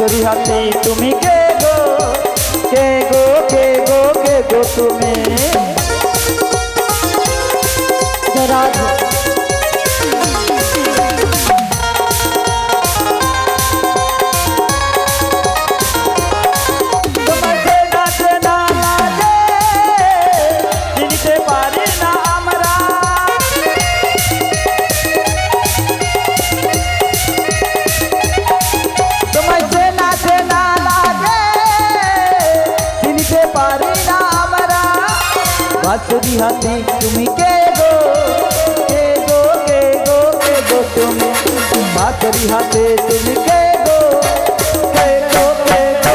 বাঁশরি হাতে তুমি কে গো কে গো কে গো কে গো তুমি রাধা বাঁশরি হাতে তুমি কে গো কে গো কে গো কে গো তুমি বাঁশরি হাতে তুমি কে গো কে গো কে গো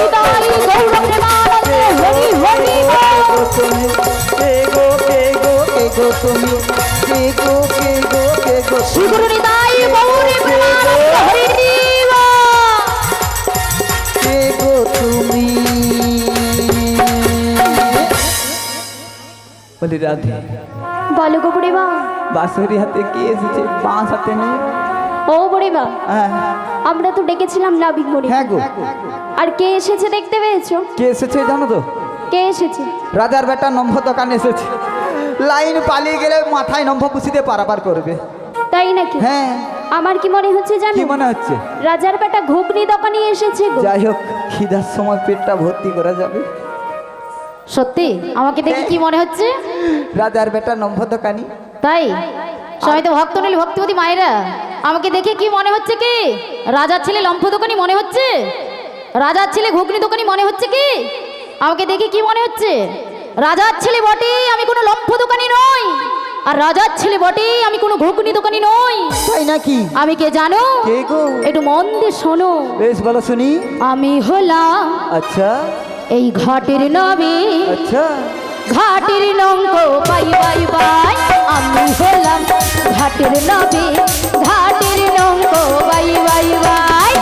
তুমি কে গো কে গো কে গো তুমি কে গো কে গো কে গো শিগুরুনি দাই গৌরী কে গো তুমি বলি রাধে বলো গো বুড়িমা বাঁশরি হাতে কে এসেছে বাঁশ হাতে নেই ও বুড়িমা হ্যাঁ আমরা তো ডেকেছিলাম নাবিক মণি হ্যাঁ গো আর কে এসেছে দেখতে পেয়েছো কে এসেছে জানো তো কে এসেছে রাজার বেটা নম্ভ দোকানে এসেছে লাইন পালিয়ে গেলে মাথায় নম্ভ পুষিতে পারাপার করবে তাই নাকি হ্যাঁ আমার কি মনে হচ্ছে জানো কি মনে হচ্ছে রাজার বেটা ঘুগনি দোকানে এসেছে গো যাই হোক খিদার সময় পেটটা ভর্তি করা যাবে সত্যি আমাকে দেখে কি মনে হচ্ছে রাজার বেটা নম্ভ দোকানি তাই সবাই তো ভক্ত নিল ভক্তিপতি মায়েরা আমাকে দেখে কি মনে হচ্ছে কি রাজার ছেলে লম্ফ দোকানি মনে হচ্ছে রাজার ছেলে ঘুগনি দোকানি মনে হচ্ছে কি আমাকে দেখে কি মনে হচ্ছে রাজার ছেলে বটে আমি কোনো লম্ফ দোকানি নই আর রাজার ছেলে বটে আমি কোনো ঘুগনি দোকানি নই তাই নাকি আমি কে জানো কে গো একটু মন দিয়ে শোনো বেশ বলো শুনি আমি হলাম আচ্ছা এই ঘাটের নবী আচ্ছা ঘাটের নঙ্গ বাই বাই বাই আমি হলাম ঘাটের নবী ঘাটের নঙ্গ বাই বাই বাই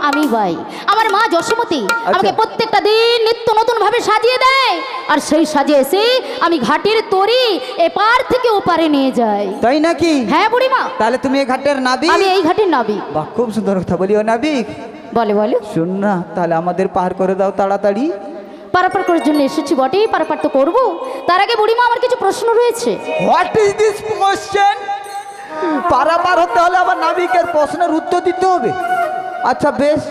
আমি ভাই আমার মা যশোমতী আমাকে প্রত্যেকটা দিন নিত্য নতুন ভাবে সাজিয়ে দেয় আর সেই সাজিয়ে এসে আমি ঘাটের তরি এপার থেকে ওপারে নিয়ে যাই তাই নাকি হ্যাঁ বুড়িমা তাহলে তুমি এই ঘাটের নাবিক আমি এই ঘাটের নাবিক বাহ খুব সুন্দর কথা বলি ও নাবিক বলে বলে শুন না তাহলে আমাদের পার করে দাও তাড়াতাড়ি পারাপার করার জন্য এসেছি বটে পারাপার তো করবো তার আগে বুড়িমা আমার কিছু প্রশ্ন রয়েছে হোয়াট ইজ দিস কোশ্চেন পারাপার হতে হলে আবার নাবিকের প্রশ্নের উত্তর দিতে হবে আচ্ছা বেশ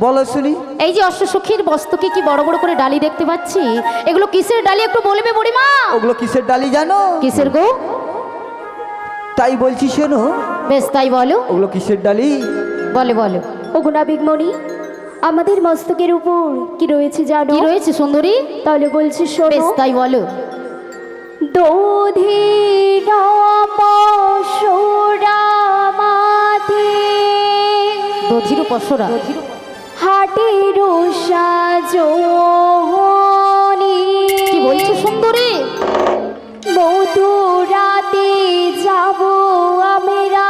বলো শুনি এই যে অশ্বসখীর বস্তুকে কি বড় বড় করে ডালি দেখতে পাচ্ছি এগুলো কিসের ডালি একটু বলবে বুড়িমা ওগুলো কিসের ডালি জানো কিসের গো তাই বলছি শোনো বেশ তাই বলো ওগুলো কিসের ডালি বলে বলো ওগো নাবিকমণি আমাদের মস্তকের উপর কি রয়েছে জানো কি রয়েছে সুন্দরী তাহলে বলছি শোনো বেশ তাই বলো দধির পশুরা মাথে দধির পশুরা হাটের সাজনি কি বলছো সুন্দরী মধুরাতে যাব আমরা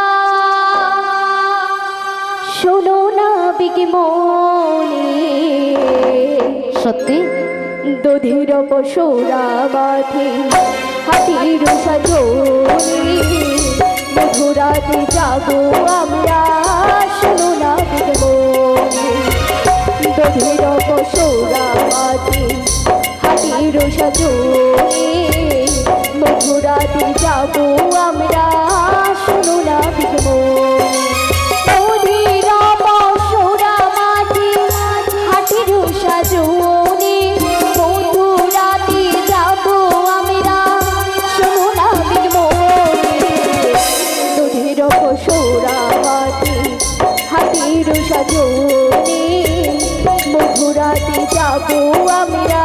শোনো নাবিক মনে সত্যি দধির পশুরা মাথে হাটের সাজনি মধুরাতে যাব আমরা শোনো নাবিক মনে দধির পশুরা মাথে হাটের সাজনি মধুরাতে যাব আমরা শোনো নাবিক মনে দধির পশুরা মাথে হাটের সাজনি মধুরাতে যাব আমরা শোনো নাবিক মনে দধির পশুরা মাথে হাটের সাজনি যাবো আমরা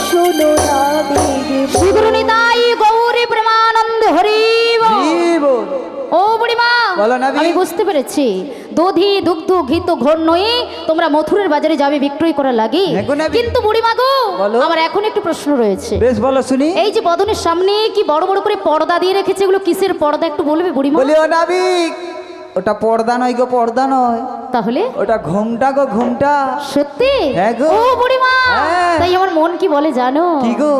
শোনো না দেব শ্রীগুরু নিতাই গৌরী প্রেমানন্দ হরি বল। জীবন ও বুড়িমা, বলো নাবি। আমি বুঝতে পেরেছি দধি দুগ্ধ ঘিত ঘোর নয়ে তোমরা মথুরের বাজারে যাবে বিক্রয় করার লাগি। হ্যাঁ গো নাবি। কিন্তু বুড়িমা গো, বলো। আমার এখন একটু প্রশ্ন রয়েছে। বেশ বলো শুনি। এই যে বদনের সামনে কি বড় বড় করে পর্দা দিয়ে রেখেছে, এগুলো কিসের পর্দা একটু বলবে বুড়িমা? বলি ও নাবিক, ওটা পর্দা নয় গো, পর্দা নয়, তাহলে ওটা ঘুমটা গো, ঘুমটা। সত্যি? হ্যাঁ গো। ও বুড়িমা, হ্যাঁ। তাই আমার মন কি বলে জানো? কি গো?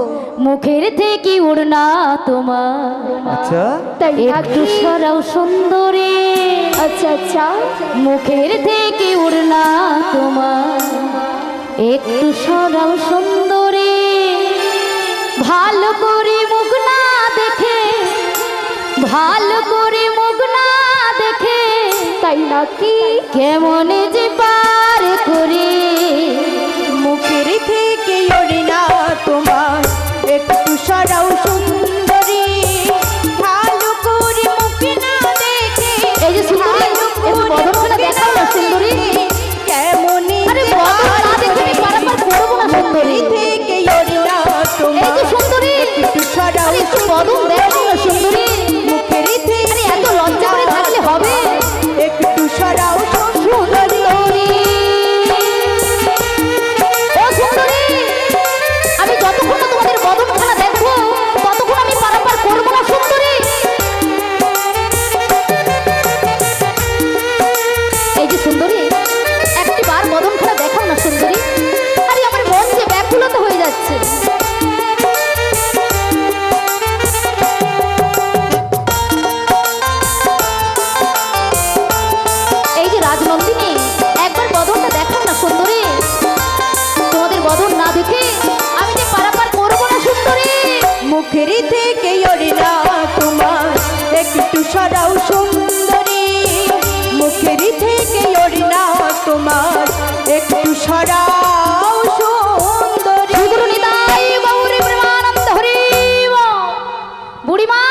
মুখের থেকে উড়না তোমার আচ্ছা তাই একটু নাকি? সরাও সুন্দরী, আচ্ছা আচ্ছা মুখের থেকে উড়না তোমার একটু সরাও সুন্দরী, ভালো করে মুখ না দেখে, ভালো করে মুখ না দেখে তাই নাকি? কেমন যে পার করে মুখের থেকে ওড়না তোমার একটু সরাও সুন্দরী, ভালো করে মুখ না দেখে, এই যে সুন্দরী, একটু বদনখানা দেখাও না সুন্দরী। কেমন আরে বদন না দেখে আমি পারাপার করবো না সুন্দরী। থেকে ওড়না এই তোমার যে সুন্দরী, একটু সরাও আরে একটু বদন দেখাও না সুন্দরী। মুখের থেকে আরে এত লজ্জা করে থাকলে হবে? একটু সরাও সুন্দরী, ও সুন্দরী, আমি যতক্ষণ না তোমাদের বদনখানা দেখবো ততক্ষণ আমি পারাপার করবো না সুন্দরী। এই যে সুন্দরী, একটি বার বদনখানা দেখাও না সুন্দরী। আরে আমার মন যে ব্যাকুলতা হয়ে যাচ্ছে। এই যে রাজনন্দিনী, একবার বদনটা দেখাও না সুন্দরী। তোমাদের বদন না দেখে আমি যে পারাপার করবো না সুন্দরী। মুখের থেকে ওড়না তোমার একটু সরাও সুন্দরী, মুখের থেকে ওড়না তোমার একটু সরাও সুন্দরী। শ্রীগুরু নিতাই গৌরী প্রেমানন্দ হরি বল। বুড়িমা,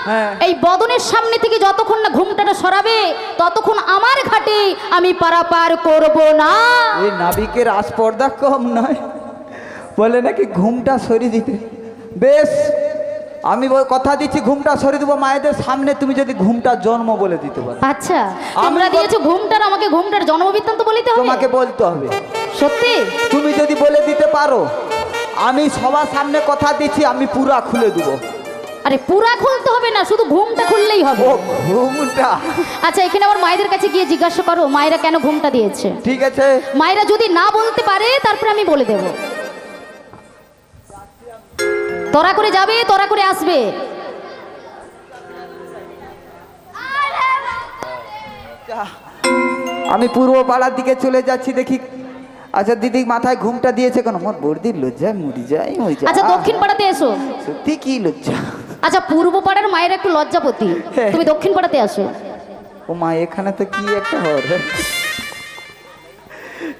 হ্যাঁ। এই বদনের সামনে থেকে যতক্ষণ না ঘুমটাটা সরাবে ততক্ষণ আমার ঘাটে আমি পারাপার করব না। এই নাবিকের আস্পর্ধা কম নয়, বলে নাকি ঘুমটা সরিয়ে দিতে। বেশ, আমি কথা দিচ্ছি ঘুমটা সরিয়ে দেবো মায়েদের সামনে, তুমি যদি ঘুমটা জন্ম বলে দিতে পারো। আচ্ছা, তোমরা দিয়েছো ঘুমটার, আমাকে ঘুমটার জন্মবৃত্তান্ত বলিতে হবে? তোমাকে বলতে হবে। সত্যি? তুমি যদি বলে দিতে পারো, আমি সবার সামনে কথা দিচ্ছি, আমি পুরা খুলে দেবো। আরে পুরা খুলতে হবে না, শুধু ঘুমটা খুললেই হবে। ও ঘুমটা, আচ্ছা, এখানে আমার মায়েদের কাছে গিয়ে জিজ্ঞাসা করো মায়েরা কেন ঘুমটা দিয়েছে। ঠিক আছে। মায়েরা যদি না বলতে পারে তারপরে আমি বলে দেব। তোরা করে যাবে, তোরা করে আসবে। আমি পূর্ব পাড়ার দিকে চলে যাচ্ছি, দেখি। আচ্ছা দিদি মাথায় ঘুমটা দিয়েছে কেন? আমার বর্দির লজ্জায় মরি যায়, মরি যায়। আচ্ছা, দক্ষিণ পাড়াতে এসো। সত্যি কি লজ্জা। আচ্ছা, পূর্ব পাড়ার মায়ের একটু লজ্জাপতি, তুমি দক্ষিণ পাড়াতে আসো। ও মা, এখানে তো কি একটা হবে,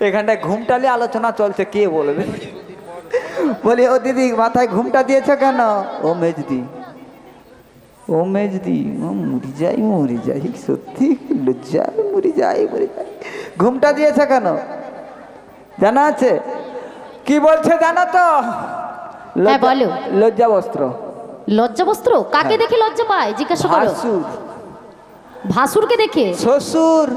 এখানটায় ঘুমটালে আলোচনা চলছে, কে বলবে? বলি ও দিদি মাথায় ঘুমটা দিয়েছে কেন? ও মেজদি, ও মেজদি, ও মরি যাই, সত্যি লজ্জা, মরি যাই। ঘুমটা দিয়েছে কেন জানা আছে? কি বলছে জানো তো? হ্যাঁ, বলো। লজ্জা বস্ত্র। লজ্জা বস্ত্র কাকে দেখে লজ্জা পায় জিজ্ঞাসা করো। ভাসুর, ভাসুরকে দেখে? শ্বশুর।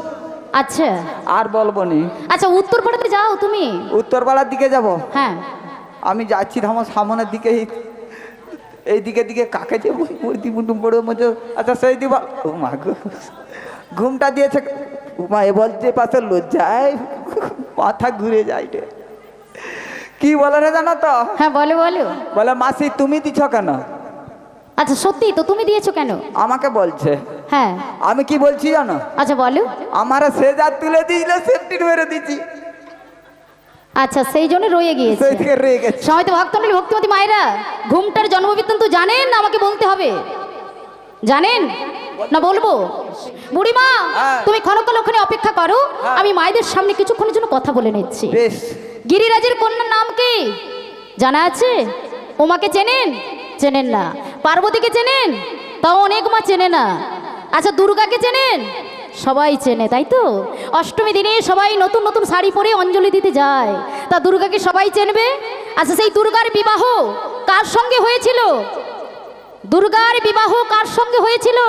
আচ্ছা আর বলবো নি। আচ্ছা, উত্তর পাড়াতে যাও তুমি? উত্তরপাড়ার দিকে যাব। হ্যাঁ। আমি যাচ্ছি আমার সামনের দিকে, এই দিকে কাকে যে মূর্তি মুটুম পড়ে মজো। আচ্ছা সেই দিবা, ও মা গো, ঘুমটা দিয়েছে। ও মা, এ বলছে পাশে লজ্জায় মাথা ঘুরে যায় রে। কি বলে রে জানো তো? হ্যাঁ, বলো বলো। বলে মাসি তুমি দিছ কেন? আচ্ছা, সত্যি তো, তুমি দিয়েছো কেন? আমাকে বলছে। হ্যাঁ। আমি কি বলছি জানো? আচ্ছা বলো। আমার সেজার তুলে দিয়েছিল, সেফটি মেরে দিচ্ছি, আচ্ছা, সেই জন্য রয়ে গিয়েছে। সেই থেকে রয়ে গেছে। সবাই তো ভক্তমণ্ডলী ভক্তিমতী মায়েরা ঘুমটার জন্মবৃত্তান্ত জানেন না? আমাকে বলতে হবে। জানেন না বলবো? বুড়িমা, হ্যাঁ। তুমি ক্ষণকাল ওখানে অপেক্ষা করো, হ্যাঁ। আমি মায়েদের সামনে কিছুক্ষণের জন্য কথা বলে নিচ্ছি। বেশ। গিরিরাজের কন্যার নাম কি জানা আছে? উমাকে চেনেন? চেনেন না। পার্বতীকে চেনেন? তাও অনেক মা চেনে না। আচ্ছা, দুর্গাকে চেনেন? সবাই চেনে, তাই তো? অষ্টমী দিনে সবাই নতুন নতুন শাড়ি পরে অঞ্জলি দিতে যায়। তা দুর্গাকে সবাই চেনবে। আচ্ছা, সেই দুর্গার বিবাহ কার সঙ্গে হয়েছিল? দুর্গার বিবাহ কার সঙ্গে হয়েছিল?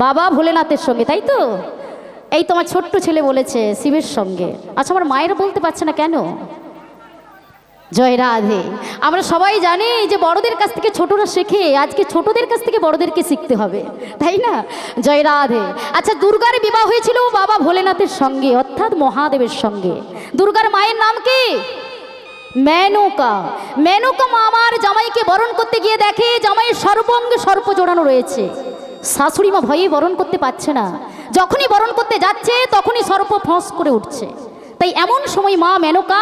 বাবা ভোলেনাথের সঙ্গে, তাই তো? এই তোমার ছোট্ট ছেলে বলেছে শিবের সঙ্গে। আচ্ছা, আমার মায়ের বলতে পারছে না কেন? জয় রাধে। আমরা সবাই জানি যে বড়দের কাছ থেকে ছোটরা শেখে, আজকে ছোটদের কাছ থেকে বড়দেরকে শিখতে হবে, তাই না? জয় রাধে। আচ্ছা, দুর্গার বিবাহ হয়েছিল বাবা ভোলেনাথের সঙ্গে, অর্থাৎ মহাদেবের সঙ্গে। দুর্গার মায়ের নাম কি? মেনকা। মেনকা মা আমার জামাইকে বরণ করতে গিয়ে দেখে জামাইয়ের সর্বাঙ্গে সর্প জোড়ানো রয়েছে। শাশুড়ি মা ভয়ে বরণ করতে পারছে না। যখনই বরণ করতে যাচ্ছে তখনই সর্প ফোঁস করে উঠছে। তাই এমন সময় মা মেনকা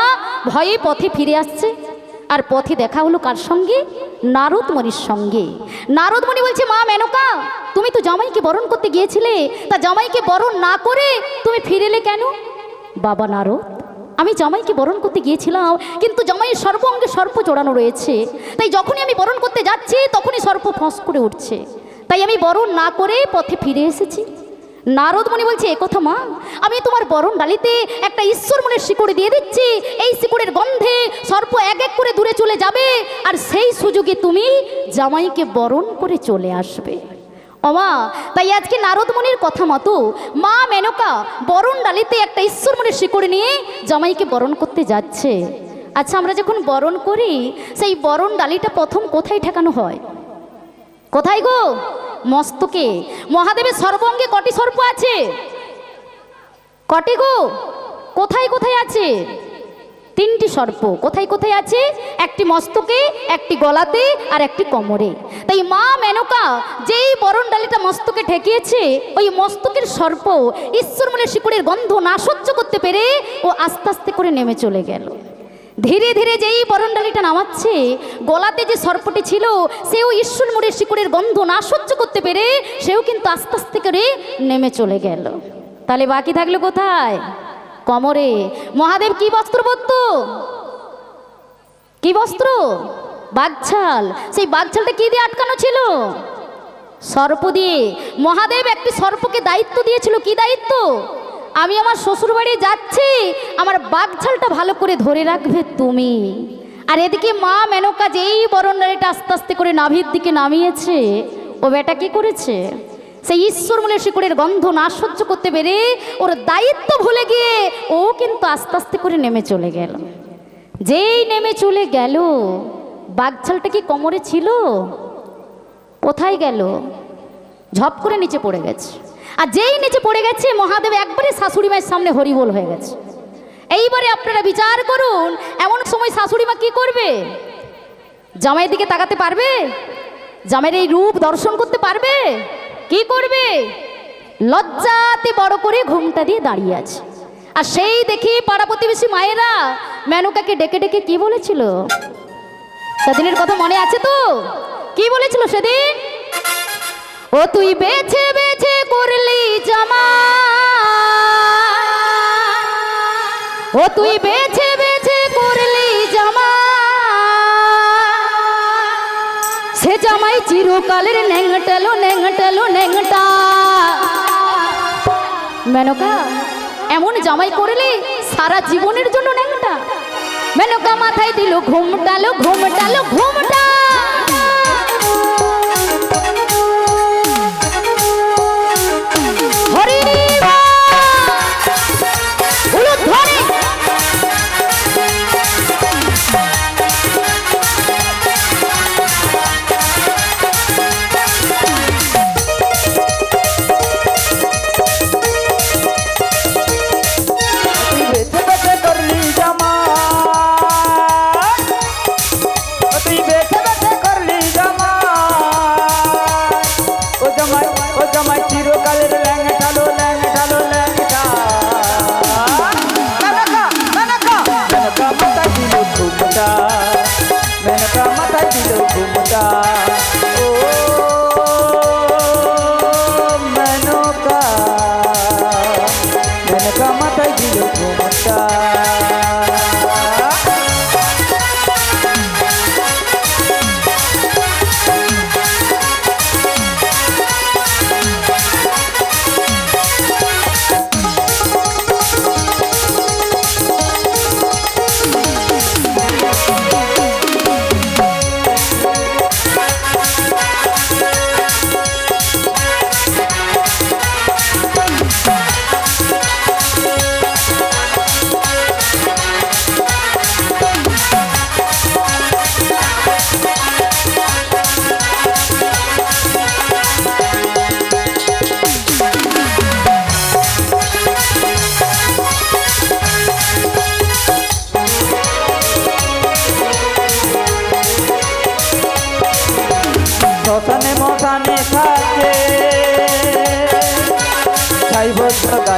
ভয়ে পথে ফিরে আসছে। আর পথে দেখা হলো কার সঙ্গে? নারদ মুনির সঙ্গে। নারদ মুনি বলছে, মা মেনকা, তুমি তো জামাইকে বরণ করতে গিয়েছিলে, তা জামাইকে বরণ না করে তুমি ফিরেলে কেন? বাবা নারদ, আমি জামাইকে বরণ করতে গিয়েছিলাম, কিন্তু জামাইয়ের সর্বাঙ্গে সর্প জোড়ানো রয়েছে। তাই যখনই আমি বরণ করতে যাচ্ছি তখনই সর্প ফোঁস করে উঠছে। তাই আমি বরণ না করে পথে ফিরে এসেছি। নারদ মুনি বলছে, এ কথা মা, আমি তোমার বরণ ডালিতে একটা ঈশ্বর মনের শিকড় দিয়ে দিচ্ছি। এই শিকড়ের গন্ধে সর্প এক এক করে দূরে চলে যাবে, আর সেই সুযোগে তুমি জামাইকে বরণ করে চলে আসবে। ওমা, তাই আজকে নারদ মুনির কথা মতো মা মেনকা বরণ ডালিতে একটা ঈশ্বর মনের শিকড় নিয়ে জামাইকে বরণ করতে যাচ্ছে। আচ্ছা, আমরা যখন বরণ করি সেই বরণ ডালিটা প্রথম কোথায় ঠেকানো হয়? কোথায় গো? মস্তকে। মহাদেবের সর্বাঙ্গে কটি সর্প আছে? কটি গো? কোথায় কোথায় আছে? 3টি সর্প। কোথায় কোথায় আছে? একটি মস্তকে, একটি গলাতে, আর একটি কোমরে। তাই মা মেনকা যেই বরণ ডালিটা মস্তকে ঠেকিয়েছে, ওই মস্তকের সর্প ঈশ্বরমূলের শিকড়ের গন্ধ না সহ্য করতে পেরে ও আস্তে আস্তে করে নেমে চলে গেল। ধীরে ধীরে যেই বরণডালিটা নামাচ্ছে, গলাতে যে সর্পটি ছিল সেও ঈশ্বরমূলের শিকড়ের গন্ধ না সহ্য করতে পেরে সেও কিন্তু আস্তে আস্তে করে নেমে চলে গেল। তাহলে বাকি থাকলো কোথায়? কোমরে। মহাদেব কি বস্ত্র পরত? কি বস্ত্র? বাগছাল। সেই বাগছালটা কি দিয়ে আটকানো ছিল? সর্প দিয়ে। মহাদেব একটি সর্পকে দায়িত্ব দিয়েছিল। কি দায়িত্ব? আমি আমার শ্বশুর বাড়ি যাচ্ছি, আমার বাগছালটা ভালো করে ধরে রাখবে তুমি। আর এদিকে মা মেনকা যেই বরণডালিটা আস্তে আস্তে করে নাভির দিকে নামিয়েছে, ও বেটা কি করেছে? সেই ঈশ্বরমূলের শিকড়ের গন্ধ না সহ্য করতে পেরে ওর দায়িত্ব ভুলে গিয়ে ও কিন্তু আস্তে আস্তে করে নেমে চলে গেল। যেই নেমে চলে গেল, বাগছালটা কি কোমরে ছিল? কোথায় গেল? ঝপ করে নিচে পড়ে গেছে। আর যেই নিচে পড়ে গেছে, মহাদেব একবারে শাশুড়ি মায়ের সামনে হরিবোল হয়ে গেছে। এইবারে আপনারা বিচার করুন, এমন সময় শাশুড়ি মা কি করবে? জামাইয়ের দিকে তাকাতে পারবে? জামাইয়ের এই রূপ দর্শন করতে পারবে? কি করবে? লজ্জাতে বড় করে ঘুমটা দিয়ে দাঁড়িয়ে আছে। আর সেই দেখি পাড়া প্রতিবেশী মায়েরা মেনকাকে ডেকে ডেকে কি বলেছিল? সেদিনের কথা মনে আছে তো? কি বলেছিল সেদিন? ও তুই বেছে বেছে করলি জামা, ও তুই বেছে বেছে করলি জামা, সে জামাই চিরকালের ন্যাংটালো ন্যাংটালো ন্যাংটা। মেনকা, এমন জামাই করলে সারা জীবনের জন্য ন্যাংটা। মেনকা মাথায় দিল ঘুমটালো ঘুমটালো ঘুমটা।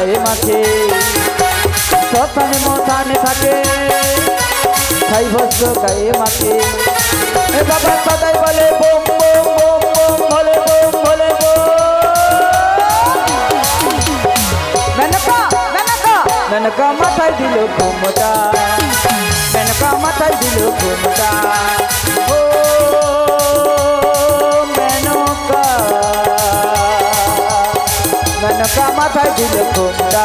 গায়ে মাখে শ্মশানে মশানে থাকে ছাই ভস্য গায়ে মাখে এ বাবা সদাই বলে বোম বোম বোম বোম বলে বোম বলে বোম মেনকা মেনকা মেনকা মাথায় দিল ঘুমটা মেনকা মাথায় দিল ঘুমটা ও মেনকা মেনকা মাথায় দিল ঘুমটা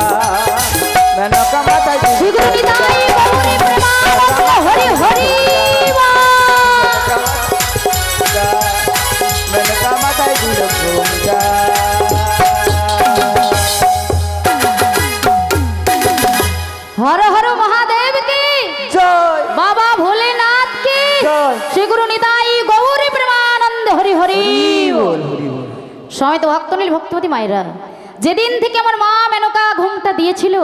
মেনকা মাথায় দিল শ্রীগুরুনিতাই গৌরী প্রেমানন্দ হরি হরি মেনকা মাথায় দিল ঘুমটা হর হর মহাদেব কি জয় বাবা ভোলেনাথ কি জয়। শ্রীগুরুনিতাই গৌরী প্রেমানন্দ হরি হরি বল হরি বল সময় তো ভক্তনীল ভক্তবতী মায়েরা যেদিন থেকে আমার মা মেনকা ঘুমটা দিয়েছিল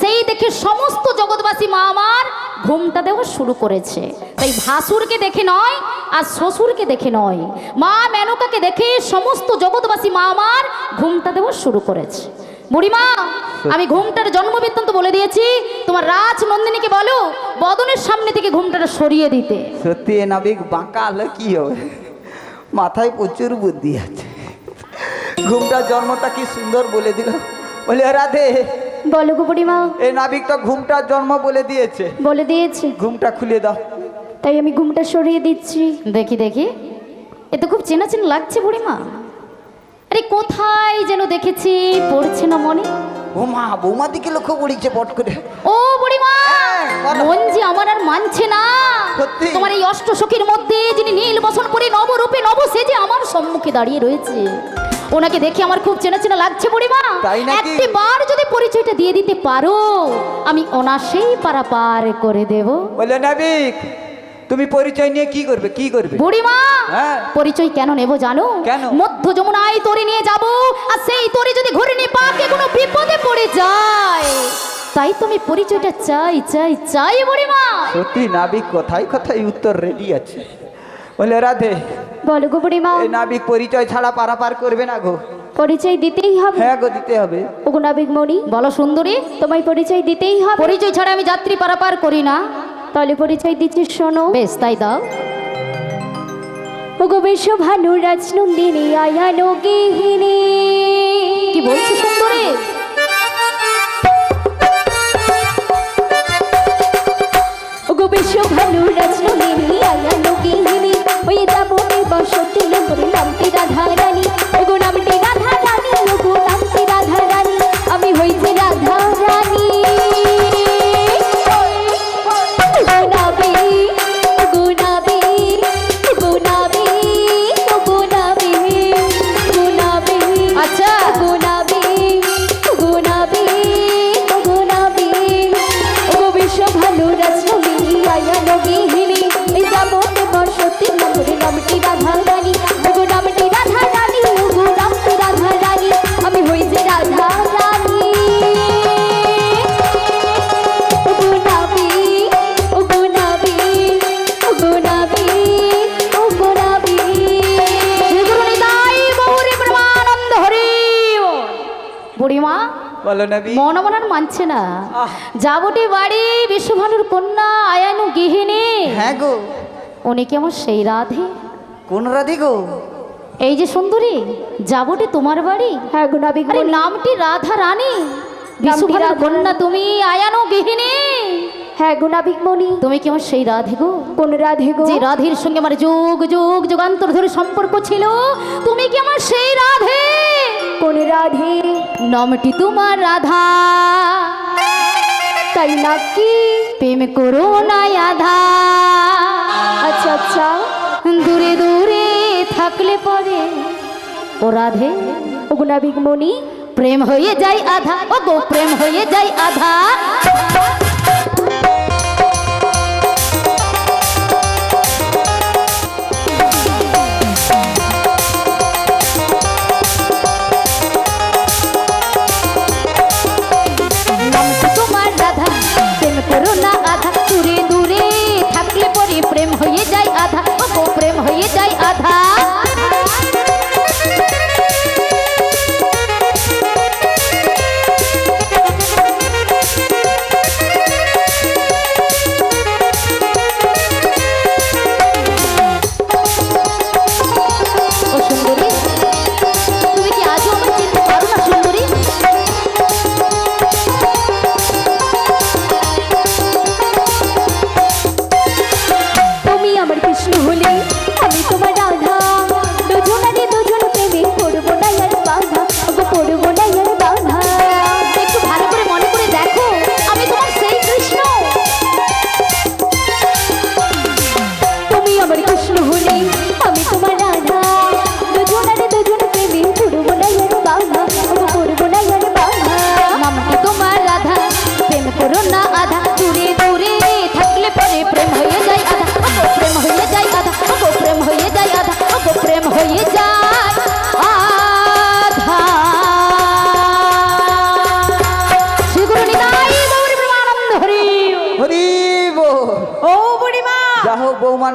সেই দেখে সমস্ত জগৎবাসী মা আমার ঘুমটা দেওয়া শুরু করেছে তাই ভাসুরকে দেখে নয় আর শ্বশুরকে দেখে নয় মা মেনকাকে দেখে সমস্ত জগৎবাসী মা আমার ঘুমটা দেওয়া শুরু করেছে বুড়িমা আমি ঘুমটার জন্ম বৃত্তান্ত বলে দিয়েছি তোমার রাজ নন্দিনীকে বলো বদনের সামনে থেকে ঘুমটাটা সরিয়ে দিতে সত্যি এ নাবিক বাঁকা হলে কি হবে মাথায় প্রচুর বুদ্ধি আছে ঘুমটা জন্মটা কি সুন্দর বলে দিল বলে রাধে বলো গো বুড়িমা। এই নাবিক তো ঘুমটার জন্ম বলে দিয়েছে বলে দিয়েছে ঘুমটা খুলে দাও তাই আমি ঘুমটা সরিয়ে দিচ্ছি। দেখি দেখি এ তো খুব চেনা চেনা লাগছে বুড়িমা আরে কোথায় যেন দেখেছি পড়ছে না মনে ও মা বৌমা দিকে লক্ষ্য করেছে পট করে ও বুড়িমা বলো। মন যে আমার আর মানছে না সত্যি? তোমার এই অষ্ট সখীর মধ্যে যিনি নীল বসন পরে নবরূপে নব সেজে আমার সম্মুখে দাঁড়িয়ে রয়েছে ওনাকে দেখে আমার খুব চেনা চেনা লাগছে বুড়িমা তাই নাকি? একটি বার যদি পরিচয়টা দিয়ে দিতে পারো আমি অনাসেই পারাপার করে দেব বলে নাবিক তুমি পরিচয় নিয়ে কি করবে কি করবে বুড়িমা হ্যাঁ। পরিচয় কেন নেব জানো কেন? মধ্য যমুনায় তরি নিয়ে যাব আর সেই তরি যদি ঘুরে নিয়ে পাকে কোনো বিপদে পড়ে যায় তাই তুমি পরিচয়টা চাই চাই চাই বুড়িমা সত্যি নাবিক কথাই কথাই উত্তর রেডি আছে বলে রাধে বলো গো বুড়িমা। এই নাবিক পরিচয় ছাড়া পারাপার করবে না গো পরিচয় দিতেই হবে। হ্যাঁ গো দিতে হবে ওগো নাবিক মণি বলো সুন্দরী তোমায় পরিচয় দিতেই হবে। পরিচয় ছাড়া আমি যাত্রী পারাপার করি না তাহলে পরিচয় দিচ্ছি শোনো। বেশ তাই দাও ওগো বেশ ভানু রাজনন্দিনী আয়ানো গিহিনী। কি বলছি সুন্দরী ওগো বেশ ভানু রাজনন্দিনী আয়ানো গিহিনী। ওই যাবনে বসতি নম্বরে নামটি রাধা রানী। ওগো নামটি রাধা রানী ওগো নামটি রাধা রানী আমি হইছি রাধা রানী। গুনাবি গুনাবি গুনাবি গুনাবি গুনাবি আচ্ছা গুনাবি গুনাবি গুনাবি ওগো বিশ্ব ভালো রাজনন্দিনী আয়ানো গিহিনী। এই যাবতে বসতি নম্বরে নামটি রাধা রানী। ওগো নামটি রাধা রানী ওগো নামটি রাধা রানী আমি হইছি রাধা রানী। গুনাবি গুনাবি গুনাবি গুনাবি। শ্রীগুরুনিতাই গৌরী প্রেমানন্দ হরি বল। বুড়িমা বলো নাবিক মন আমার আর মানছে না আহ। যাবটি বাড়ি বিশ্বভানুর কন্যা আয়ানু গৃহিণী হ্যাঁ গো উনি কি আমার সেই রাধে কোন রাধে গো এই যে সুন্দরী যাবটি তোমার বাড়ি হ্যাঁ গুনাবি আরে নামটি রাধা রানী বিশ্বভানুর রাধা কন্যা তুমি আয়ানু গৃহিণী হ্যাঁ গুনাবিক মণি। তুমি কি আমার সেই রাধে গো কোন রাধে গো? যে রাধের সঙ্গে আমার যুগ যুগ যুগান্তর ধরে সম্পর্ক ছিল তুমি কি আমার সেই রাধে কোন রাধে? নামটি তোমার রাধা তাই নাকি? প্রেম করো না আধা আচ্ছা আচ্ছা। দূরে দূরে থাকলে পরে ও রাধে ও গুনাবিক মণি প্রেম হয়ে যায় আধা ও গো প্রেম হয়ে যায় আধা নামটি তোমার রাধা প্রেম করো না আধা দূরে দূরে থাকলে পরে প্রেম হয়ে যায় আধা ও গো প্রেম হয়ে যায় আধা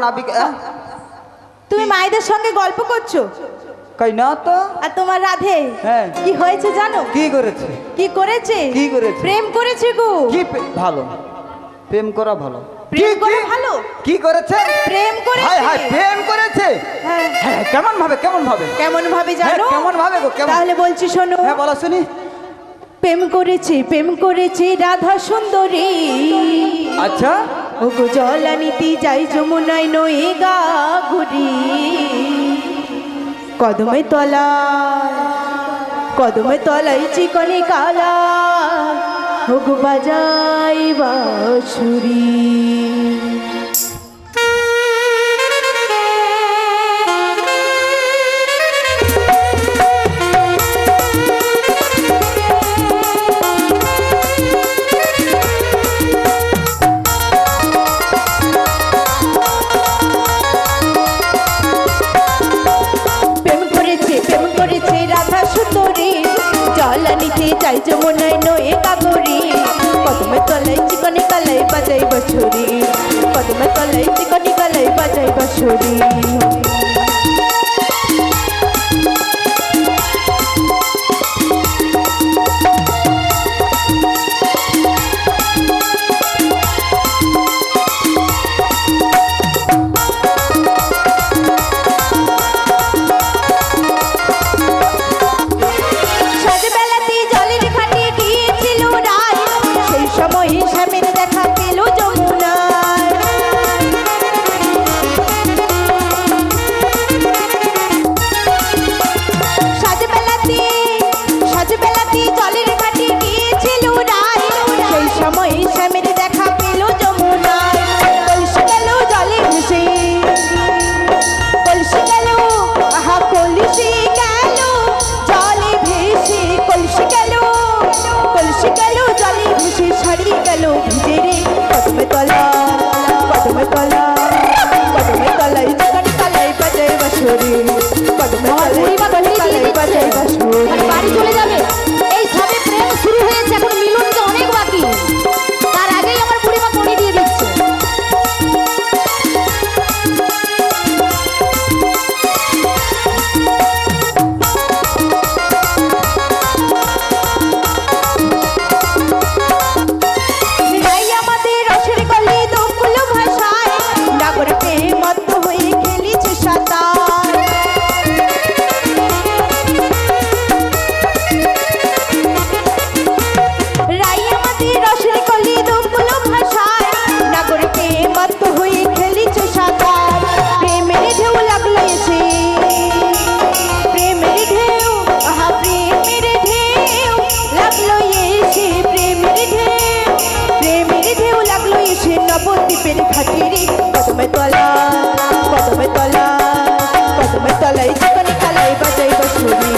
নাবিক তুমি মায়েদের সঙ্গে গল্প করছো কই না তো। আর তোমার রাধে হ্যাঁ। কি হয়েছে জানো? কি করেছে? কি করেছে? কি করেছে? প্রেম করেছে গো। কি ভালো, প্রেম করা ভালো। প্রেম করা ভালো। কি করেছে? প্রেম করেছে। হায় হায়, প্রেম করেছে। হ্যাঁ। হ্যাঁ, কেমন ভাবে, কেমন ভাবে? কেমন ভাবে হ্যাঁ, জানো? কেমন ভাবে গো, কেমন? তাহলে বলছি শোনো। হ্যাঁ, বলো শুনি। প্রেম করেছে রাধা সুন্দরী। আচ্ছা। ওগো জলানিতে যাই যমুনায় নয়ে গা ঘুরি। কদমে তলায় চিকনে কালা। ওগো বাজাই বাঁশুরি। রাধা সুন্দরী জলানিতে যাই যমুনায় নয়ে কাগরি। কদমে তলায় চিকনি কালাই বাজাই বাঁশুরি। কদমে তলায় চিকনি কালাই বাজাই বাঁশুরি। বাড়ি চলে যাবে। এই সবে প্রেম শুরু হয়েছে, এখন মিলন তো অনেক বাকি। তার আগেই আমার বুড়িমা পড়ি দিয়ে দিচ্ছে। আমাদের রসের গলি দোকুলো ভাষায় নাগর প্রেম মত্ত হয়ে খেলিছে সাঁতার। রাই আমাদের রসের গলি দোকুলো ভাষায় নাগর প্রেম মত্ত হয়ে খেলিছে সাঁতার। প্রেমের ঢেউ লাগলো এসে, প্রেমের ঢেউ, আহা প্রেমের ঢেউ লাগলো এসে। প্রেমের ঢেউ লাগলো এসে নবদ্বীপের ঘাটিরে। কদমে তলায় চিকনি কালাই বাজাই বাঁশুরি।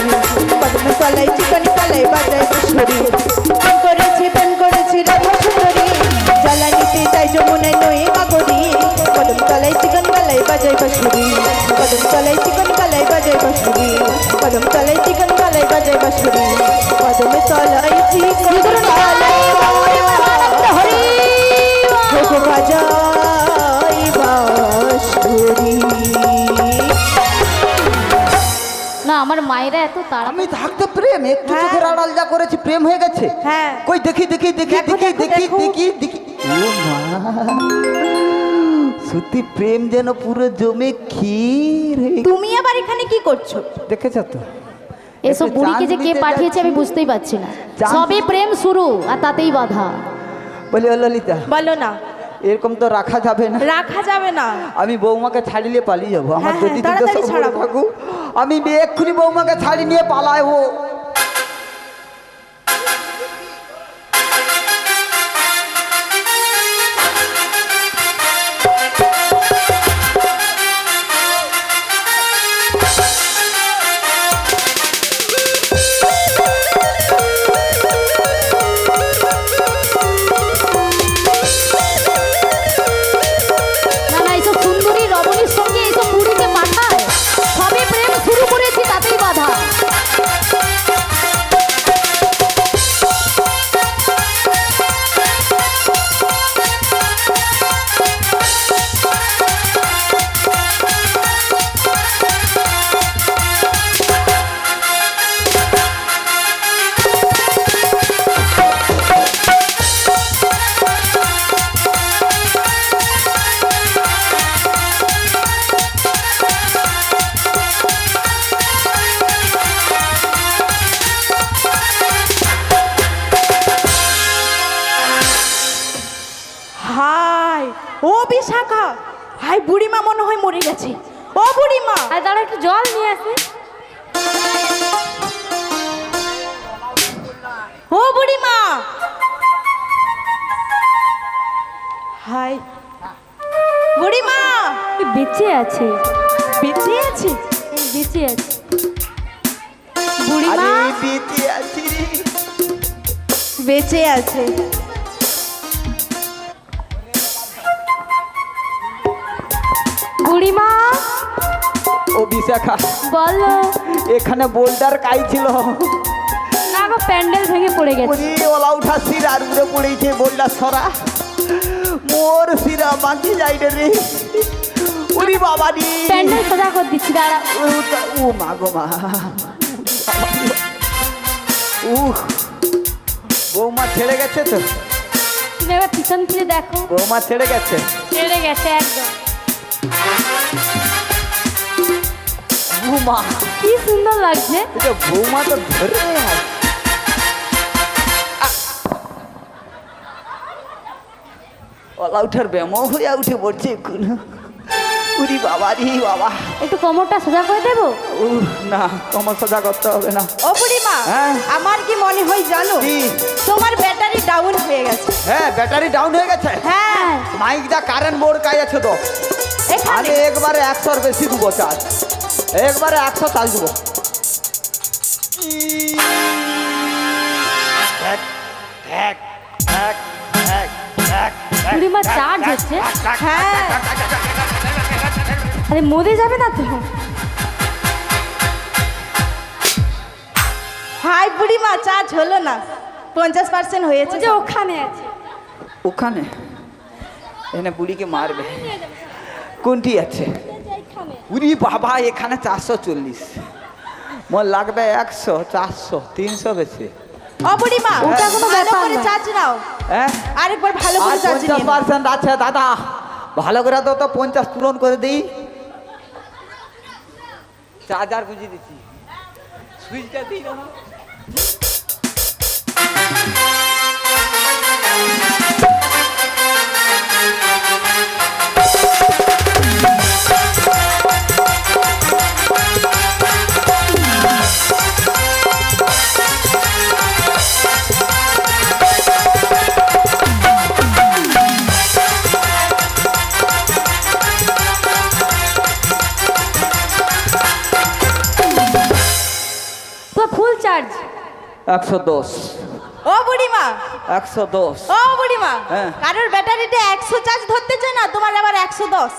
কদমে তলায় চিকনি কালাই বাজাই বাঁশুরি। প্রেম করেছে রাধা সুন্দরী জ্বালানিতে যাই যমুনায় নয়ে কাগরি। কদম তলায় চিকন কালাই বাজাই বাঁশুরি। কদম তলায় চিকন কালাই বাজাই বাঁশুরি। কদম তলায় চিকন কালাই বাজাই বাঁশুরি। কদমে তলায় চিকন কালাই বাজাই বাঁশুরি। না, আমার মায়েরা এত তাড়া। আমি থাকতে প্রেম একটু হ্যাঁ। চোখের আড়াল যা করেছি, প্রেম হয়ে গেছে। হ্যাঁ। কই দেখি দেখি দেখি দেখো, দেখি দেখো, দেখি দেখো। দেখি দেখি। ও মা, সত্যি প্রেম যেন পুরো জমে ক্ষীর হয়ে গেছে। তুমি আবার এখানে কি করছো? দেখেছো তো? এসব একটু বুড়িকে যে চাঁদ কে দিতে পাঠিয়েছে আমি যাচ্ছি। বুঝতেই পারছি না। চাঁদ সবে প্রেম শুরু আর তাতেই বাধা। বলি ও ললিতা, বলো না। এরকম তো রাখা যাবে না। রাখা যাবে না। আমি বৌমাকে ছাড়িয়ে পালিয়ে যাবো। আমার হ্যাঁ, যদি তাড়াতাড়ি ছাড়াবো। থাকু, আমি এক্ষুনি বৌমাকে ছাড়ি নিয়ে পালায়। ও না না, এইসব সুন্দরী রমণীর সঙ্গে এইসব বুড়িকে পাঠায়। সবে প্রেম শুরু করেছি তাতেই বাধা। হাই বুড়িমা মনে হয় মরে গেছে। ও বুড়িমা, আর দাঁড়া একটু জল নিয়ে আসি। ও বুড়িমা, হাই বুড়িমা, বেঁচে আছে, বেঁচে আছে? বেঁচে আছে বুড়িমা। আরে বেঁচে আছি রে। বেঁচে আছে। বুড়িমা ও বিশাখা, বলো। এখানে বোল্ডার কাই ছিল। না গো, প্যান্ডেল ভেঙে পড়ে গেছে। ওরে ওলা উঠা শিরা আর উড়ে পড়েছে বোল্ডার সরা। মোর শিরা বাঁচি যাই রে। ওরে বাবা রে। প্যান্ডেল সোজা করে দিচ্ছি, দাঁড়া। ও মা গো মা। বৌমা ছেড়ে গেছে তো? তুমি এবার পিছন ফিরে দেখো। বৌমা ছেড়ে গেছে। ছেড়ে গেছে একদম। বৌমা, কি সুন্দর লাগছে। এটা বৌমা তো ধরে ওলা উঠার ব্যামো হয়ে উঠে পড়ছে এখন। উরি বাবা রে বাবা। একটু কোমরটা সোজা করে দেবো। না, তোমার সোজা করতে হবে না। ও বুড়িমা, হ্যাঁ? আমার কি মনে হয় জানো, কি? তোমার ব্যাটারি ডাউন হয়ে গেছে। হ্যাঁ, ব্যাটারি ডাউন হয়ে গেছে। হ্যাঁ, মাইকটা কারেন্ট বোর্ড কাজ আছে তো। এখানে আমি একবারে 100-র বেশি দেবো চার্জ। একবারে 100 চার্জ দেবো। বুড়িমা চার্জ হচ্ছে। হ্যাঁ, আরে মরে যাবে না তো? হাই বুড়িমা, চার্জ হলো না, 50% হয়েছে। যে ওখানে আছে। ওখানে এনে বুড়িকে মারবে। কোনটি আছে? উরি বাবা, এখানে 440। মোর লাগবে 100, 400, 300 বেশি। ও বুড়িমা, ওটা কোনো ভালো ব্যাপার করে না। চার্জ নাও। হ্যাঁ, আরেকবার ভালো আর করে চার্জ নিয়ে নাও। 50% আছে দাদা। ভালো করে দাও তো, 50 পূরণ করে দিই। চার্জার গুঁজে দিচ্ছি, সুইচটা দিই না। তো ফুল চার্জ। 110, ও বুড়িমা, 110, ও বুড়িমা, হ্যাঁ। কারোর ব্যাটারিতে 100 চার্জ ধরতে চায় না, তোমার আবার 110।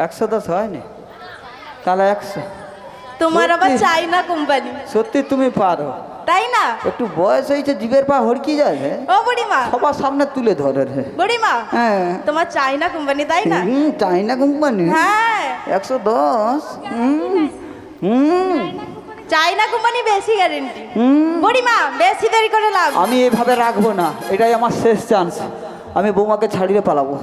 110 হয়নি? তাহলে 100। তোমার আবার সত্যি? চাইনা কোম্পানি, সত্যি তুমি পারো। তাই না? একটু বয়স হয়েছে, জিভের পা হড়কি যায়। হ্যাঁ, ও বুড়িমা, সবার সামনে তুলে ধরে রে। বুড়িমা, হ্যাঁ, তোমার চাইনা কোম্পানি, তাই না? চাইনা কোম্পানি। হ্যাঁ, 110। হুম, চাইনা কোম্পানি বেশি গ্যারেন্টি। হুম। বুড়িমা, বেশি দেরি করে লাভ। আমি এভাবে রাখবো না, এটাই আমার শেষ চান্স। আমি বৌমাকে ছাড়িয়ে পালাবো।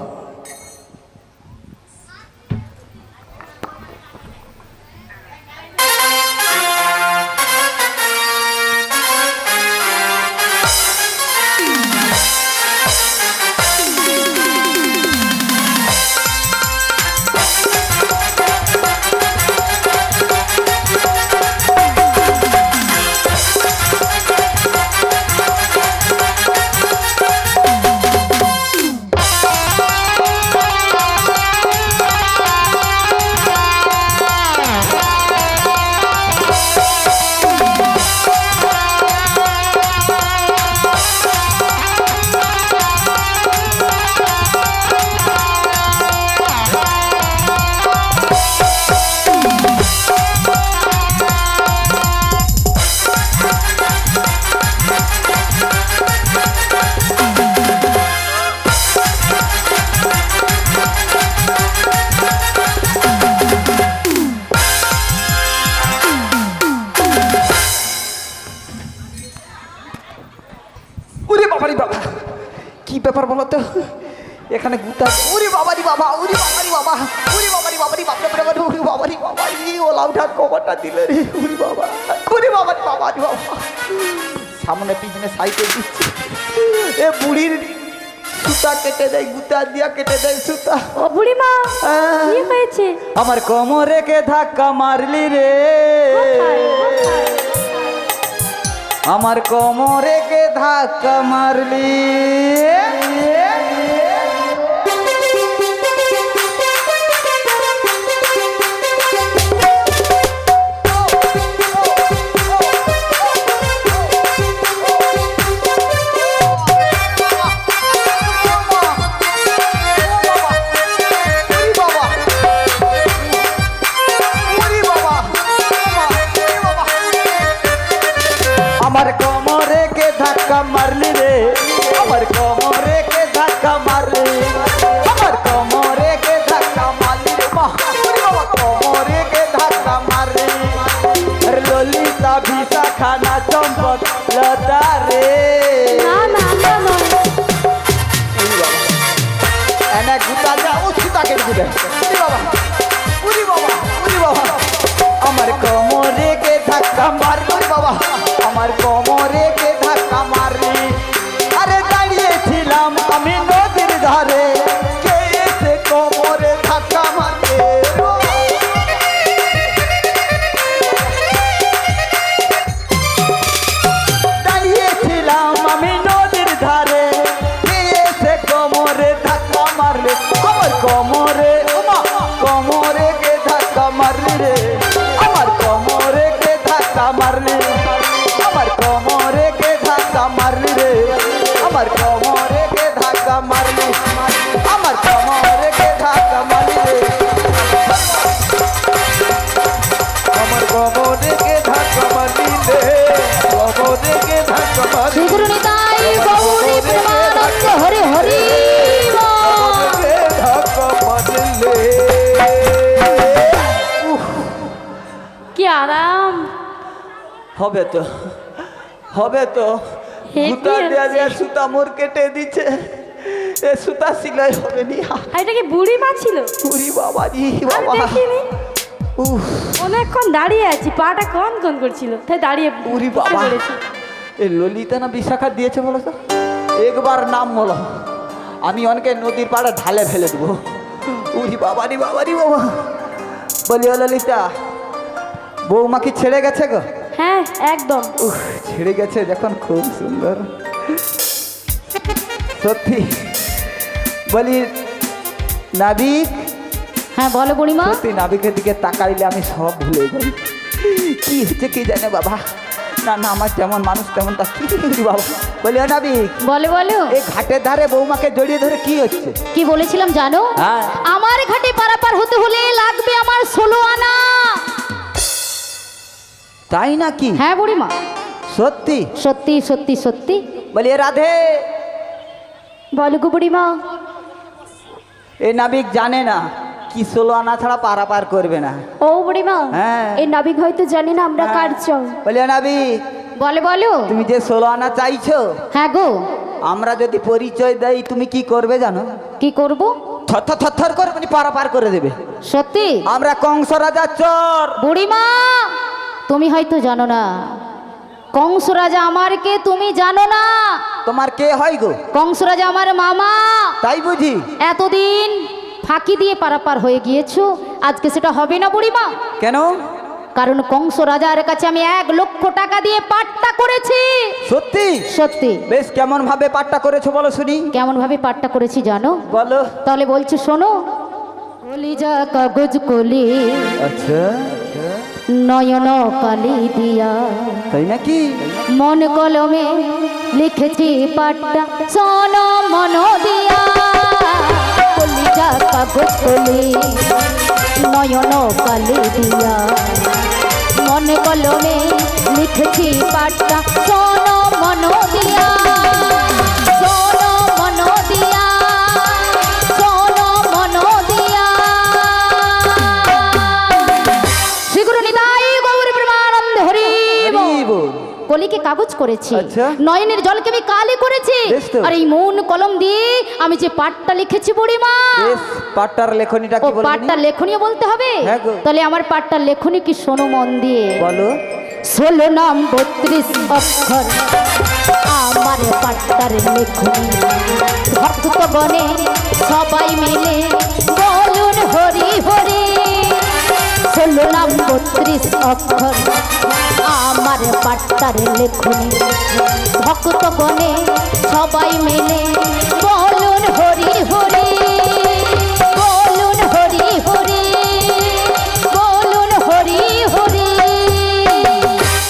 বাবারি বাবা, কি ব্যাপার বলো তো? এখানে গুতা। ওরে বাবারি বাবা, ওরে বাবারি বাবা, ওরে বাবারি বাবারি বাবা, ওরে বাবারি বাবারি, ওলা উঠার কবরটা দিলে রে। ওরে বাবা, ওরে বাবারি বাবারি বাবা। সামনে পিছনে সাইকেল দিচ্ছে। এ বুড়ির সুতা কেটে দেয়, গুতা দিয়া কেটে দেয় সুতা। ও বুড়িমা কি হয়েছে? আমার কোমরে কে ধাক্কা মারলি রে, আমার কোমরে কে ধাক্কা মারলি। আমার কোমরে কে ধাক্কা মারলি রে, আমার কোমরে কে ধাক্কা মারলি, আমার কোমরে কে ধাক্কা মারলি রে মা, আমার কোমরে কে ধাক্কা মারলি। আরে ললিতা বিশাখা না চম্পক লতা রে, না না না নয়। এনে গুতা যা ও সুতা কেটে দিবে। উরি বাবা, উরি বাবা, উরি বাবা, আমার কোমরে কে ধাক্কা মারলি বাবা, আমার কোমরে কে ধাক্কা মারলি। আরে দাঁড়িয়েছিলাম আমি নদীর ধারে, কে এসে কোমরে ধাক্কা মারবে। দাঁড়িয়েছিলাম আমি নদীর ধারে, কে এসে কোমরে ধাক্কা মারলে। আমার কোমরে ওমা কোমরে কে ধাক্কা মারলি রে, আমার কোমরে কে ধাক্কা মারলি, আমার কোমরে কে ধাক্কা মারলি রে, আমার কোমরে কে ধাক্কা মারলি, আমার কোমরে কে ধাক্কা মারলি রে, আমার কোমরে কে ধাক্কা মারলি রে, কোমরে কে ধাক্কা মারলি, শ্রী গুরু নিতাই গৌরী প্রেমানন্দ হরি হরি বল। কে ধাক্কা মারলি রে। কি আরাম। হবে তো, হবে তো, হে সুতা কি দেয়া হচ্ছে? দেয়া সুতা মোর কেটে দিচ্ছে, এ সুতা সিলাই হবে নি। আর এটা কি বুড়িমা ছিল? উরি বাবা জি আমি বাবা, দেখিনি। উফ অনেকক্ষণ দাঁড়িয়ে আছি, পাটা কন কন করছিল, তাই দাঁড়িয়ে উরি বসে বাবা, পড়েছি। এ ললিতা না বিশাখা দিয়েছে বলো তো, একবার নাম বলো আমি অনেকে নদীর পাড়ে ঢালে ফেলে দেবো। উরি বাবা রি বাবা রি বাবা, বলি ও ললিতা বৌমা কি ছেড়ে গেছে গো? হ্যাঁ একদম। উফ ছেড়ে গেছে যখন, খুব সুন্দর সত্যি। বলি নাবিক, হ্যাঁ বলো বুড়িমা। সত্যি নাবিকের দিকে তাকাইলে আমি সব ভুলে যাই। কি হচ্ছে কি জানে বাবা, না না আমার যেমন মানুষ তেমন তা কি করি বাবা। বলি ও নাবিক, বলো বলো। এই ঘাটের ধারে বৌমাকে জড়িয়ে ধরে কি হচ্ছে? কি বলেছিলাম জানো? হ্যাঁ। আমার ঘাটে পারাপার হতে হলে লাগবে আমার 16 আনা। তাই নাকি? হ্যাঁ বুড়িমা, সত্যি? সত্যি সত্যি সত্যি। বলি এ রাধে, বলো গো বুড়িমা। এই নাবিক জানে না কি 16 আনা ছাড়া পারাপার করবে না। ও বুড়িমা, হ্যাঁ। এই নাবিক হয়তো জানি না আমরা কার চং। বলি ও নাবিক, বলো বলো। তুমি যে 16 আনা চাইছো, হ্যাঁ গো। আমরা যদি পরিচয় দেই তুমি কি করবে জানো? কি করব? থর থর থর করে মানে পারাপার করে দেবে। সত্যি? আমরা কংস রাজার চর। বুড়িমা তুমি হয়তো জানো না, কংস রাজা আমার কে তুমি জানো না। তোমার কে হয় গো? কংস রাজা আমার মামা। তাই বুঝি? এতদিন ফাঁকি দিয়ে পারাপার হয়ে গিয়েছো, আজকে সেটা হবে না বুড়িমা। কেন? কারণ কংস রাজার কাছে আমি 1 লক্ষ টাকা দিয়ে পাট্টা করেছি। সত্যি? সত্যি। বেশ কেমন ভাবে পাট্টা করেছো বলো শুনি। কেমন ভাবে পাট্টা করেছি জানো? বলো। তাহলে বলছি শোনো। কলিজা কাগজ কলি আচ্ছা নয়ন কালি দিয়া, তাই নাকি? মন কলমে লিখেছি পাট্টা শোনো মন দিয়া। কলিজা কাগজ কলি নয়ন কালি দিয়া, মন কলমে লিখেছি পাট্টা শোনো মন দিয়া। শোনো মন দিয়া, শোনো মন দিয়া। শ্রী গুরু নিতাই গৌর প্রেমানন্দ হরি বল। হরি বল। কলিকে কাগজ করেছি, আচ্ছা। নয়নের জলকে আমি কালি করেছি, বেশ তো। আর এই মন কলম দিয়ে আমি যে পাটটা লিখেছি বুড়িমা। বেশ, পাট্টার লেখনীটা ও কি বলবি? পাটটা লেখনীও বলতে হবে? হ্যাঁ গো। তাহলে আমার পাটটা লেখনী কি শোনো মন দিয়ে। বলো। 16 নাম 32 অক্ষর আমার পাট পাট্টার লেখনি ভক্তগণে সবাই মিলে বলুন হরি হরি 16 নাম 32 অক্ষর আমার পাট্টার লেখনি ভক্তগণে সবাই মিলে বলুন হরি হরি বলুন হরি হরি বলুন হরি হরি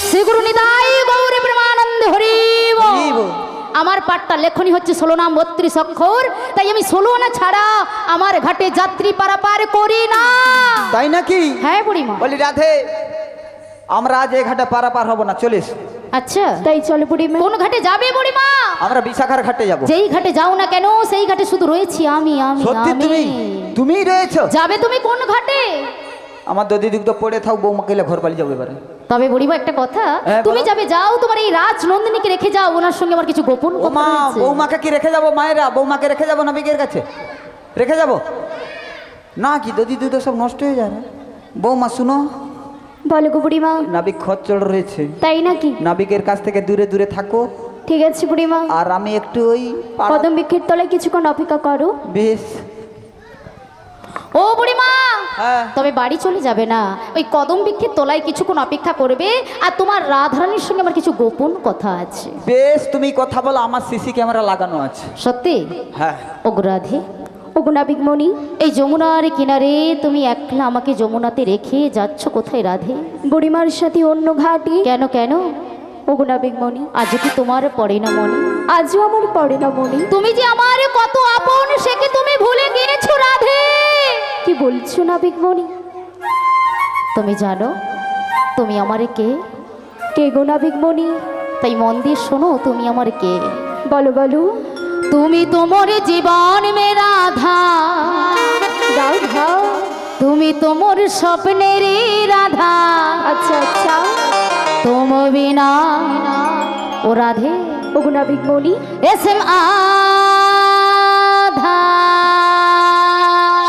শ্রী গুরু নিতাই গৌর প্রেমানন্দ হরি বল। আমার পাট্টা লেখনি হচ্ছে 16 নাম 32 অক্ষর, তাই আমি 16 আনা ছাড়া আমার ঘাটে যাত্রী পারাপার করি না। তাই নাকি? হ্যাঁ বুড়িমা। বলি রাধে, আমরা আজ এই ঘাটে পারাপার হব না, চলিস। আচ্ছা তাই চলো বুড়িমা। কোন ঘাটে যাবে বুড়িমা? আমরা বিশাখার ঘাটে যাব। যেই ঘাটে যাও না কেন সেই ঘাটে শুধু রয়েছি আমি আমি সত্যি আমি। তুমিই রয়েছো? যাবে তুমি কোন ঘাটে? আমার দদি দিক তো পড়ে থাক, বৌমা কেলে ঘর পালিয়ে যাবে এবারে। তবে বুড়িমা একটা কথা, হ্যাঁ, তুমি বলো। যাবে যাও, তোমার এই রাজ নন্দিনীকে রেখে যাও, ওনার সঙ্গে আমার কিছু গোপন কথা মা, রয়েছে। বৌমাকে কি রেখে যাব? মায়েরা বৌমাকে রেখে যাব নাবিকের কাছে? রেখে যাব না কি দদি দুধ সব নষ্ট হয়ে যায় না? বৌমা শুনো, বলো গো বুড়িমা। নাবিক খচ্চড় রয়েছে, তাই নাকি? নাবিকের কাছ থেকে দূরে দূরে থাকো। ঠিক আছে বুড়িমা। আর আমি একটু ওই কদম বৃক্ষের তলায় কিছুক্ষণ অপেক্ষা করো। বেশ। ও বুড়িমা, হ্যাঁ। তবে বাড়ি চলে যাবে না, ওই কদম বৃক্ষের তলায় কিছুক্ষণ অপেক্ষা করবে। আর তোমার রাধারানীর সঙ্গে আমার কিছু গোপন কথা আছে। বেশ, তুমি কথা বলো, আমার সিসি ক্যামেরা লাগানো আছে। সত্যি? হ্যাঁ। ওগো রাধে, ওগো নাবিকমণি, এই যমুনার কিনারে তুমি একলা আমাকে যমুনাতে রেখে যাচ্ছ কোথায় রাধে? বুড়িমার সাথে অন্য ঘাটে। কেন কেন? ওগো নাবিকমণি, আজ কি তোমার পড়ে না মনে? আজও আমার পড়ে না মনে। তুমি যে আমার কত আপন সে কি তুমি ভুলে গিয়েছো রাধে? কি বলছো নাবিকমণি? তুমি জানো তুমি আমার কে? কে গো নাবিকমণি? তাই মন দিয়ে শোনো, তুমি আমার কে? বলো বলো। তুমি তোমার জীবন মে রাধা, দাও দাও। তুমি তোমার স্বপ্নের রাধা, আচ্ছা আচ্ছা। তুম বিনা ও রাধে ওগো নাবিকমণি, এসএম আধা।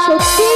সত্যি?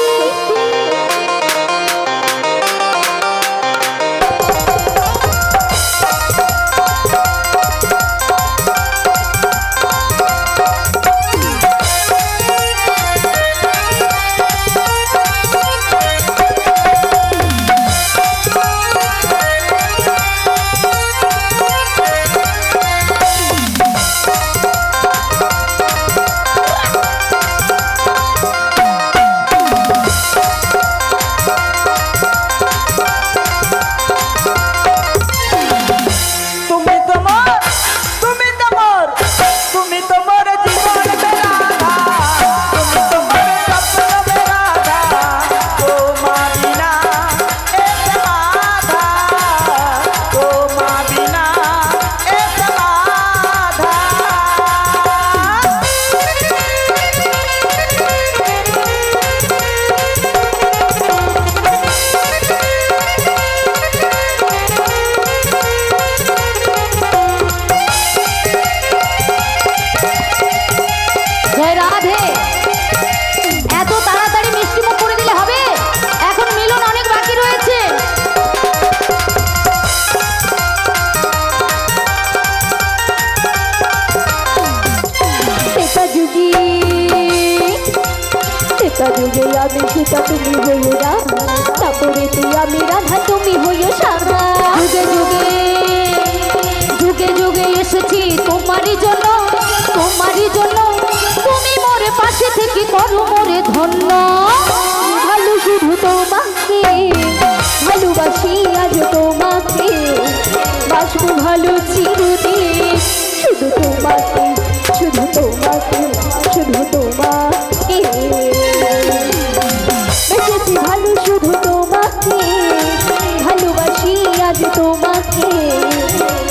যুগে আমি সীতা তুমি হইও রাধা, তারপরেতে আমি রাধা তুমি হইও সাধা। যুগে যুগে যুগে যুগে এসেছি তোমারই জন্য, তোমারই জন্য তুমি মোরে পাশে থেকে করো মোরে ধন্য। ভালো শুধু তোমাকে ভালোবাসি আজ তোমাকে, বাসবো ভালো চিরদিন শুধু তোমাকে, শুধু তোমাকে, শুধু তোমাকে। বেঁচেছি ভালো শুধু তোমাকে, ভালোবাসি আজ তোমাকে,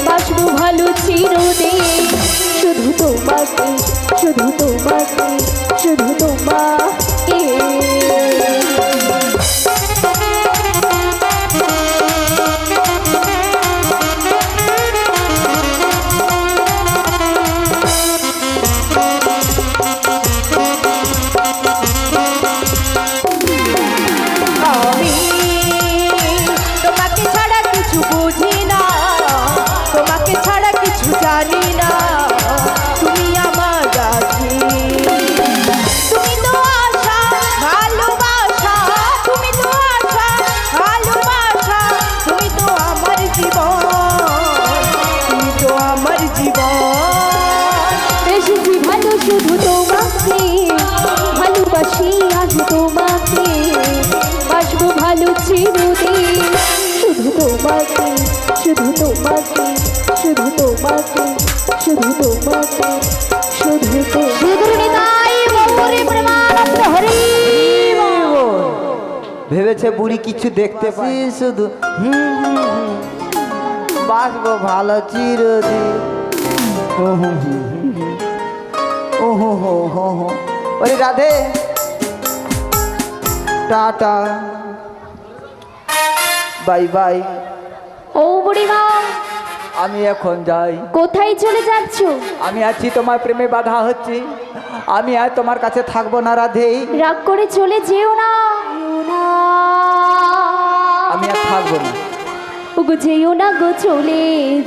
বাসবো ভালো চিরদিন শুধু তোমাকে, শুধু তোমাকে, শুধু তোমাকে। জানি না তোমাকে শুধু তোমাকে শুধু তোমাকে শুধু তোমাকে শুধু তোমাকে শ্রীগুরু নিতাই গৌরী প্রেমানন্দ হরি ভেবেছে বুড়ি কিছু দেখতে পাই শুধু বাসবো ভালো চিরদিন ওহো হো হো হো ওরে রাধে টাটা বাই বাই ও বুড়িমা আমি এখন যাই। কোথায় চলে যাচ্ছ? আমি আছি তোমার প্রেমে বাধা হচ্ছে, আমি আর তোমার কাছে থাকবো না রাধে। রাগ করে চলে যেও না। আমি আর থাকবো না। ওগো যেও না গো, চলে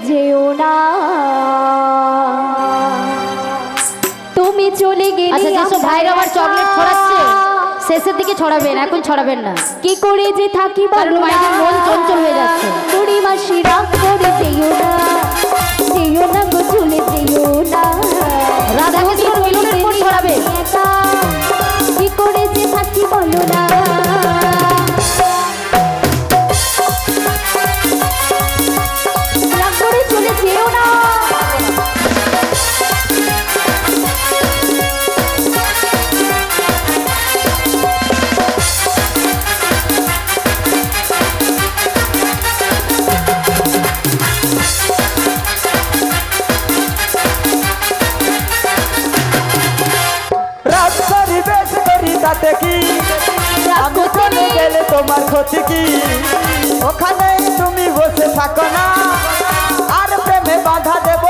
যেও না, তুমি চলে গেলে আচ্ছা যেসব ভাইরা আবার চকলেট ছড়াচ্ছে শেষের দিকে ছড়াবেন, এখন ছড়াবেন না। কি করে যে থাকি কারণ বলো না, মায়েদের মন চঞ্চল হয়ে যাচ্ছে। বুড়ি মাসি রাগ করে যেও না, যেও না গো, চলে যেও না। রাধা কৃষ্ণর মিলনের পর ছড়াবে। একা কি করে যে থাকি বলো না। রাগ করে চলে যেও না। রাত করি বেশ করি তাতে কি, আমি চলে গেলে তোমার ক্ষতি কি? ওখানে তুমি বসে থাকো না, আর প্রেমে বাধা দেব